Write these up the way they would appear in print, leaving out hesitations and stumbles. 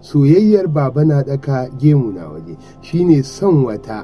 soyayyar baba na daka gemu na waje shine son wata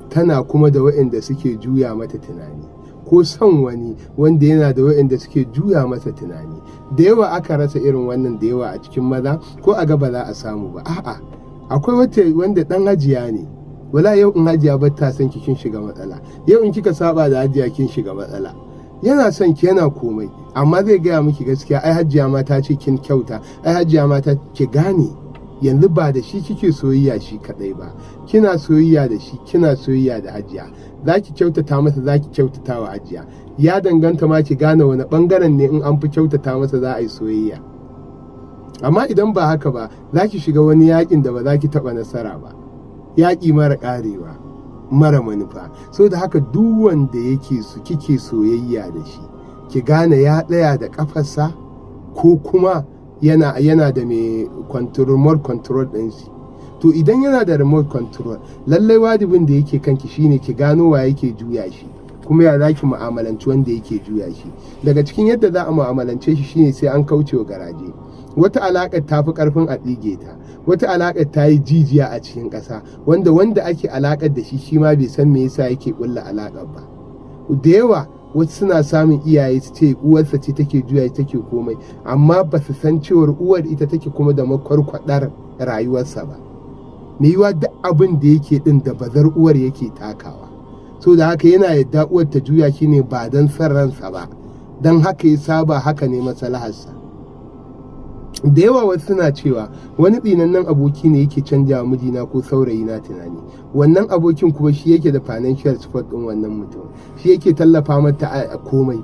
tana kuma da waɗanda suke juya mata tunani, ko son wani wanda yana da waɗanda suke juya masa tunani. Da yawa aka rasa irin wannan da yawa a cikin maza, ko a ga ba za a samu ba. A'a, akwai wanda dan hajiya ne, wala yau in hajiya ba ta son ki kin shiga matsala, yau in kika saba da hajiya kin shiga matsala. Yana son ki, yana komai, amma zai gaya miki gaskiya, ai hajiya ma ta ce kin kyauta, ai hajiya ma ta, ki gane yanzu ba da shi kike soyayya shi kadai ba, kina soyayya da shi, kina soyayya da hajiya. Za ki kyautata masa, za ki kyautata wa hajiya. Ya danganta ma ki gane wani bangaren ne in an fi kyautata masa za a yi soyayya. Amma idan ba haka ba, za ki shiga wani yakin da ba za ki taɓa nasara ba, yaƙi mara ƙarewa, mara manufa. So da haka duk wanda yake kike soyayya da shi, ki gane ya tsaya da ƙafarsa ko kuma yana da mai remote control ɗin shi. To idan yana da remote control, lallai wajibin da yake kanki shine ki gano wa yake juya shi, kuma ya za ki mu'amalanci wanda yake juya shi. Daga cikin yadda za a mu'amalance shi shine sai an kauce wa garaje. Wata alaƙar ta fi ƙarfin a ɗige ta, wata alaƙar ta yi jijiya a cikin ƙasa, wanda ake alaƙar da shi ma bai san me yasa yake ƙulla alaƙar ba. Da yawa wasu suna samun iyaye su ce uwarsa ce take juya take komai, amma ba su san cewar uwar ita take kuma da makwarkwadar rayuwarsa ba. Me yiwa duk abin da yake din da bazar uwar yake takawa. So da haka yana yadda uwar ta juya shi ne ba don san ransa ba, don haka ya saba, haka ne maslaharsa. Da yawa wasu suna cewa wani tsinannen aboki ne yake canja wa mijina ko saurayi na tunani. Wannan abokin kuma shi yake da financial support din wannan mutum, shi yake tallafa mata a komai.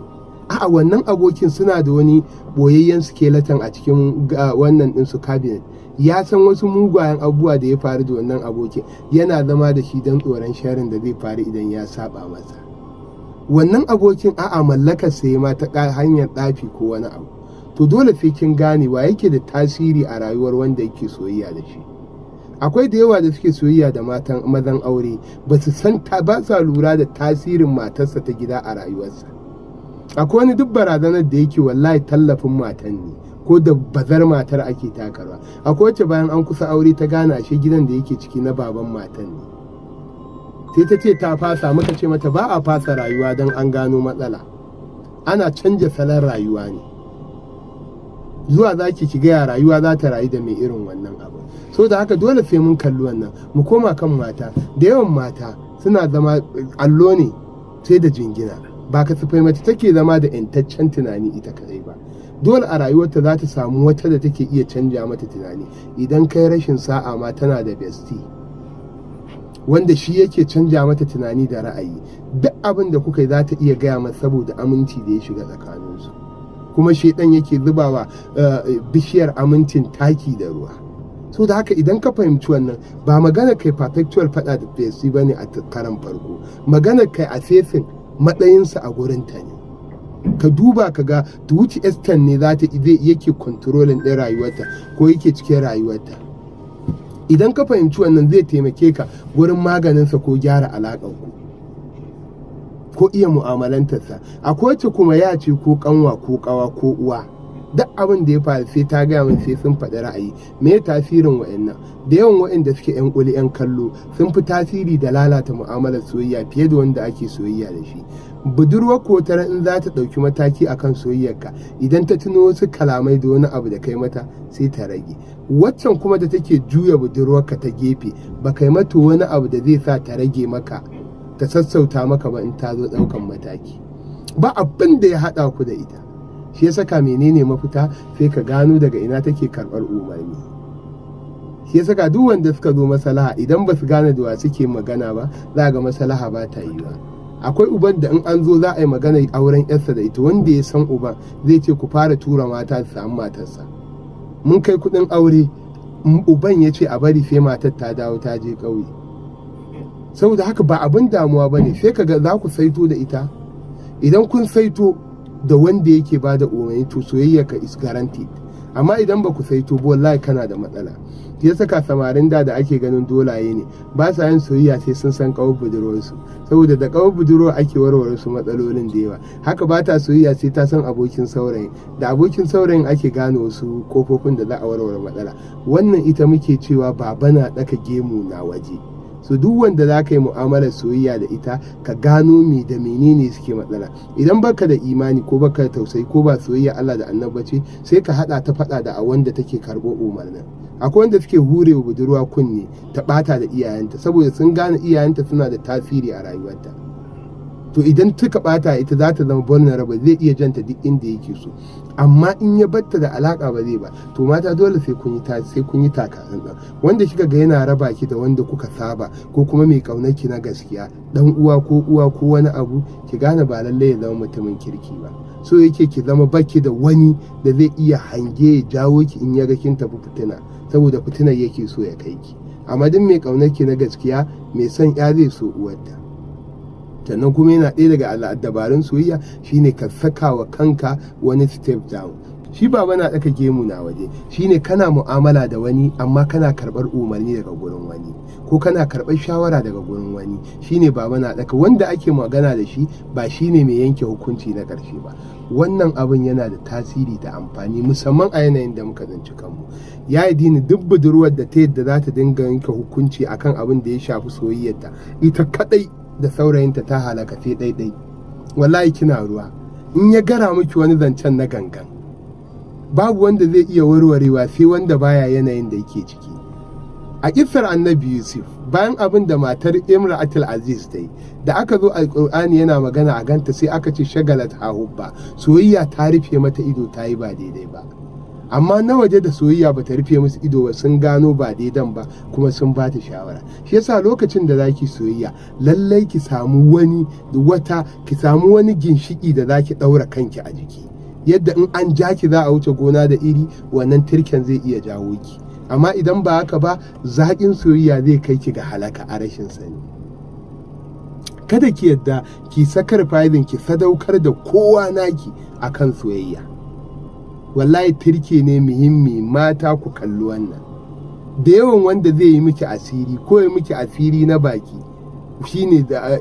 A'a, wannan abokin suna da wani boyayyen skeleton a cikin wannan din su cabinet. Ya san wasu mugayen abubuwa da ya faru da wannan abokin, yana zama da shi don tsoron sharin da zai faru idan ya saba masa. Wannan abokin a'a mallakar sai ma ta hanyar tsafi ko wani abu. To dole sai kin gane wa yake da tasiri a rayuwar wanda yake soyayya da shi. Akwai da yawa da suke soyayya da mazan aure, ba su san ba sa lura da tasirin matarsa ta gida a rayuwarsa. Akwai wani duk barazanar da yake wallahi tallafin matan ne, ko da bazar matar ake takarwa. Akwai wacce bayan an kusa aure ta gane ashe gidan da yake ciki na baban matan ne. Sai ta ce ta fasa, muka ce mata ba a fasa rayuwa don an gano matsala, ana canja salon rayuwa ne. Zuwa za ki gaya rayuwa za ta rayu da mai irin wannan abu. So da haka dole sai mun kalli wannan, mu koma kan mata. Da yawan mata suna zama allo ne sai da jingina, ba kasafai mace take zama da intaccen tunani ita kadai ba. Dole a rayuwarta za ta samu wata da take iya canja mata tunani. Idan kai rashin sa'a ma tana da bestie, wanda shi yake canja mata tunani da ra'ayi. Duk abin da kuka yi za ta iya gaya masa saboda aminci da ya shiga tsakaninsu. Kuma shedan yake zubawa bishiyar amincin taki da ruwa. So da haka idan ka fahimci wannan, ba magana kai perpetual fada da fesi ba ne a karan farko, magana kai assessing matsayinsa a gurinta ne. Ka duba ka ga to which extent ne zai yake controlling ɗin rayuwarta ko yake cikin rayuwarta. Idan ka fahimci wannan zai taimake ka gurin maganinsa ko gyara alaƙar ku, ko iya mu'amalantarsa. Akwai wacce kuma ya ce ko kanwa ko kawa ko uwa, duk abin da ya faru sai ta gaya min, sai sun faɗi ra'ayi. Me tasirin wa'annan? Da yawan wa'anda suke yan kuli yan kallo sun fi tasiri da lalata mu'amalar soyayya fiye da wanda ake soyayya da shi. Budurwar ko tara in za ta ɗauki mataki akan soyayyarka, idan ta tuno wasu kalamai da wani abu da kai mata sai ta rage. Waccan kuma da take juya budurwarka ta gefe, ba kai mata wani abu da zai sa ta rage maka, ta sassauta maka ba in ta zo ɗaukan mataki. Ba abin da ya haɗa ku da ita. Shi ya saka menene mafita? Sai ka gano daga ina take karɓar umarni. Shi ya saka duk wanda suka zo maslaha, idan ba su gane da wa suke magana ba, za ga maslaha ba ta yi ba. Akwai uban da in an zo za a yi magana auren yarsa da ita, wanda ya san uban zai ce ku fara tura mata su samu matarsa. Mun kai kuɗin aure, uban ya ce a bari sai matar ta dawo ta je ƙauye. Saboda haka ba abin damuwa ba ne, sai ka ga za ku saito da ita. Idan kun saito da wanda yake ba da umarni, to soyayya ka is guaranteed. amma idan ba ku saito ba wallahi kana da matsala. Ya saka samarin da ake ganin dolaye ne ba sa yin soyayya sai sun san kawar budurwarsu, saboda da kawar budurwa ake warware su matsalolin da yawa. Haka ba ta soyayya sai ta san abokin saurayin, da abokin saurayin ake gano wasu kofofin da za a warware matsala. Wannan ita muke cewa baba na daka gemu na waje. So duk wanda za ka yi mu'amalar soyayya da ita ka gano me da menene suke matsala. Idan baka da imani ko baka da tausayi ko ba soyayya Allah da annabi ce, sai ka hada ta fada da a wanda take karbo umarnin. Akwai wanda suke hure wa budurwa kunne ta bata da iyayenta saboda sun gane iyayenta suna da tasiri a rayuwarta. To idan tuka bata ita za ta zama vulnerable, zai iya janta duk inda yake so. Amma in ya batta da alaka ba zai ba. To mata dole sai kun yi taka tsantsan. Wanda kika ga yana raba ki da wanda kuka saba ko kuma mai kaunar ki na gaskiya, dan uwa ko wani abu, ki gane ba lalle ya zama mutumin kirki ba. So yake ki zama baki da wani da zai iya hange ya jawo ki in ya ga kin tafi fitina, saboda fitinar yake so ya kai ki. Amma duk mai kaunar ki na gaskiya, mai son ya zai so uwarta. Sannan kuma yana ɗaya daga dabarun soyayya shine ka saka wa kanka wani step down. Shi baba na daka gemu na waje shine kana mu'amala da wani amma kana karɓar umarni daga gurin wani, ko kana karɓar shawara daga gurin wani. Shine baba na daka. Wanda ake magana da shi ba shine mai yanke hukunci na ƙarshe ba. Wannan abin yana da tasiri da amfani musamman a yanayin da muka zanci kanmu. Ya yi dini duk budurwar da ta yadda za ta dinga yanke hukunci akan abin da ya shafi soyayyarta, ita kadai da saurayinta ta halaka sai ɗaiɗai. Wallahi kina ruwa. In ya gara miki wani zancen na gangan, babu wanda zai iya warwarewa sai wanda baya yanayin da yake ciki. A kissar Annabi Yusuf, bayan abin da matar Imra'atul Aziz ta yi, da aka zo Alƙur'ani yana magana a ganta sai aka ce shagalat hahubba, soyayya ta rufe mata ido, ta yi ba daidai ba. Amma na waje da soyayya ba ta rufe musu ido ba, sun gano ba daidan ba kuma sun ba ta shawara. Shi yasa lokacin da zaki soyayya, lallai ki samu wani ginshiki da zaki daura kanki a jiki, yadda in an ja ki za a wuce gona da iri, wannan tirken zai iya jawo ki. Amma idan ba haka ba, zaƙin soyayya zai kai ki ga halaka a rashin sani. Kada ki yadda ki sacrificing, ki sadaukar da kowa naki akan soyayya. Wallahi tirke ne muhimmi, mata ku kalli wannan. Da yawan wanda zai yi miki asiri ko ya miki asiri na baki shine da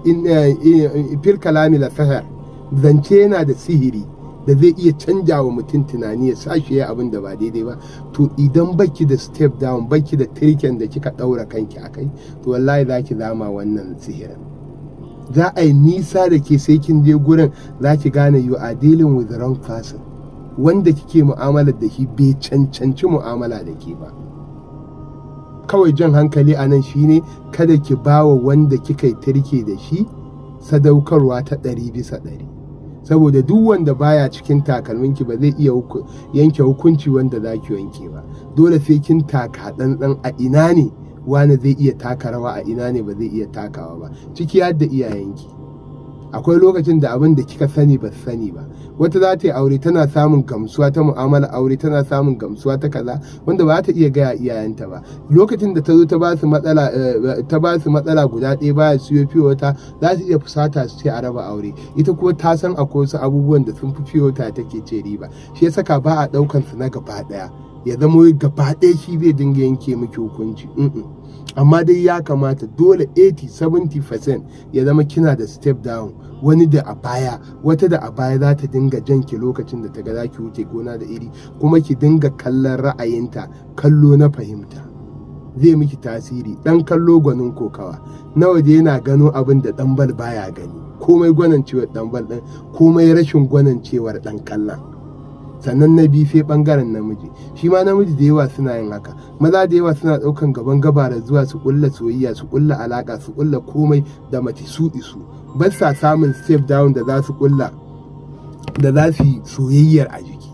fil kalami la sahar, zance yana da sihiri da zai iya canja wa mutum tunani ya sashi ya abin da ba daidai ba. To idan baki da step down, baki da tirken da kika daura kanki akai, to wallahi zaki zama wannan sihirin. Za a yi nisa da ke sai kin je gurin zaki gane you are dealing with the wrong person. Wanda kike mu'amalar da shi bai cancanci mu'amala da ke ba. Kawai jan hankali a nan shine kada ki bawa wanda kika yi tirke da shi sadaukarwa ta 100%. Saboda duk wanda baya cikin takalminki ba zai iya yanke hukunci wanda za ki yanke ba. Dole sai kin taka ɗanɗan a ina ne wani zai iya taka rawa, a ina ne ba zai iya takawa ba, ciki har da iyayenki. Akwai lokacin da abin da kika sani ba sani ba. Wata za ta yi aure tana samun gamsuwa ta mu'amala aure, tana samun gamsuwa ta kaza wanda ba ta iya gaya iyayenta ba. Lokacin da ta zo ta ba su matsala guda ɗaya baya siyo fiye wata, za su iya fusata su ce a raba aure. Ita kuma ta san akwai wasu abubuwan da sun fi fiye wata take ce riba. Shi ya saka ba a ɗaukan su na gaba ɗaya, ya zama gaba ɗaya shi zai dinga yanke miki hukunci. Amma dai ya kamata dole 80-70% ya zama kina da step down. Wani da a baya, wata da a baya za ta dinga janki lokacin da ta ga za ki wuce gona da iri, kuma ki dinga kallon ra'ayinta kallo na fahimta, zai miki tasiri. Dan kallo gwanin kokawa na waje yana gano abin da dan bal baya gani, komai gwanancewar dan bal din, komai rashin gwanancewar dan kallon. Sannan na biyu sai bangaren namiji, shi ma namiji da yawa suna yin haka. Maza da yawa suna daukan gaban gabara zuwa su kulla soyayya, su kulla alaka, su kulla komai da mace su isu, ba sa samun step down da za su kulla, da za su yi soyayyar a jiki.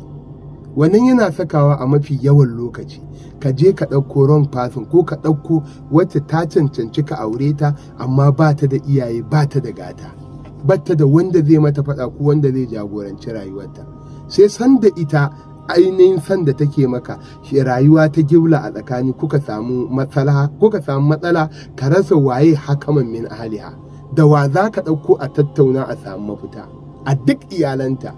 Wannan yana sakawa a mafi yawan lokaci ka je ka ɗauko wrong person, ko ka ɗauko wacce ta cancanci ka aure ta amma ba ta da iyaye, ba ta da gata, ba ta da wanda zai mata faɗa ko wanda zai jagoranci rayuwarta. Sai sanda ita ainihin sanda take maka shi rayuwa ta gibla a tsakani, kuka samu matsala ka rasa waye hakaman min ahliha, da wa za ka ɗauko a tattauna a samu mafita a duk iyalanta.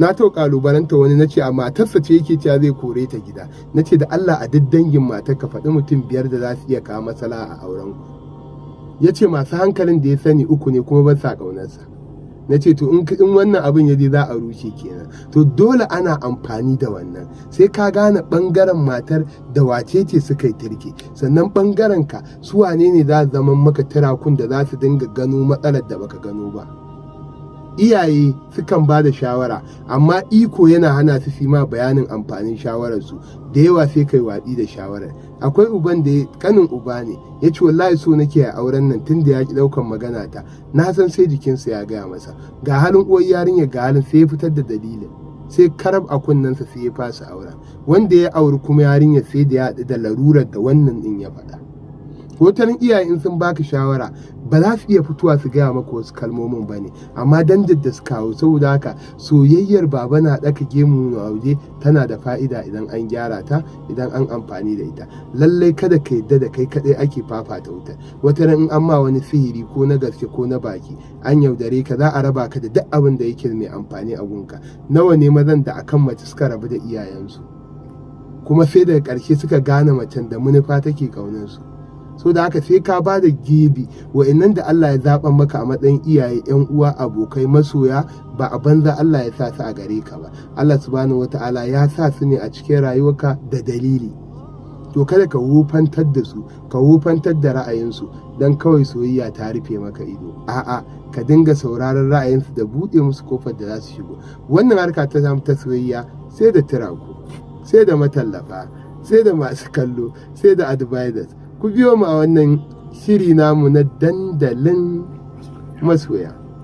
na to kalubalanta wani na ce a matarsa ce yake cewa zai kore ta gida, na ce da Allah a duk dangin matar ka faɗi mutum 5 da za su iya kawo matsala a auren ku. Ya ce masu hankalin da ya sani 3 ne kuma ba sa ƙaunarsa. Na ce to in wannan abin ya je za a rushe kenan. To dole ana amfani da wannan, sai ka gane ɓangaren matar da wace ce suka yi turke, sannan ɓangaren ka su wane ne za su zama maka turakun da za su dinga gano matsalar da baka gano ba. Iyaye sukan ba da shawara, amma iko yana hana su ma bayanin amfanin shawararsu, da yawa sai kai watsi da shawarar. Akwai uban da kanin uba ne ya ce wallahi so nake a auren nan tun da ya ki daukan magana ta, na san sai jikinsa ya gaya masa, ga halin uwar yarinya ga halin, sai ya fitar da dalilin, sai karab a kunnensa sai ya fasa auren. Wanda ya auri kuma yarinya sai da ya haɗu da larurar da wannan din ya faɗa. Hotunan iyaye in sun baka shawara ba za su iya fitowa su gaya maka wasu kalmomin ba ne, amma dan da su kawo. Saboda haka soyayyar baba na ɗaka gemu na waje tana da fa'ida idan an gyara ta, idan an amfani da ita. Lallai kada ka yadda da kai kaɗai ake fafata wuta. Wata ran in an ma wani sihiri ko na gaske ko na baki an yaudare ka, za a raba ka da duk abin da yake mai amfani a gunka. Nawa ne mazan da akan mace suka rabu da iyayensu, kuma sai daga ƙarshe suka gane macen da manufa take ƙaunarsu. So da haka sai ka ba da gibi wa'annan da Allah ya zaɓa maka a matsayin iyaye, 'yan uwa, abokai, masoya, ba a banza Allah ya sa su a gare ka ba. Allah subhanahu wata'ala ya sa su ne a cikin rayuwarka da dalili. To kada ka wufantar da su, ka wufantar da ra'ayinsu don kawai soyayya ta rufe maka ido. A'a, ka dinga sauraron ra'ayinsu da buɗe musu kofar da za su shigo. Wannan harka ta soyayya sai da turaku, sai da matallafa, sai da masu kallo, sai da advisors. Ku biyo mu a wannan shiri namu na dandalin masoya.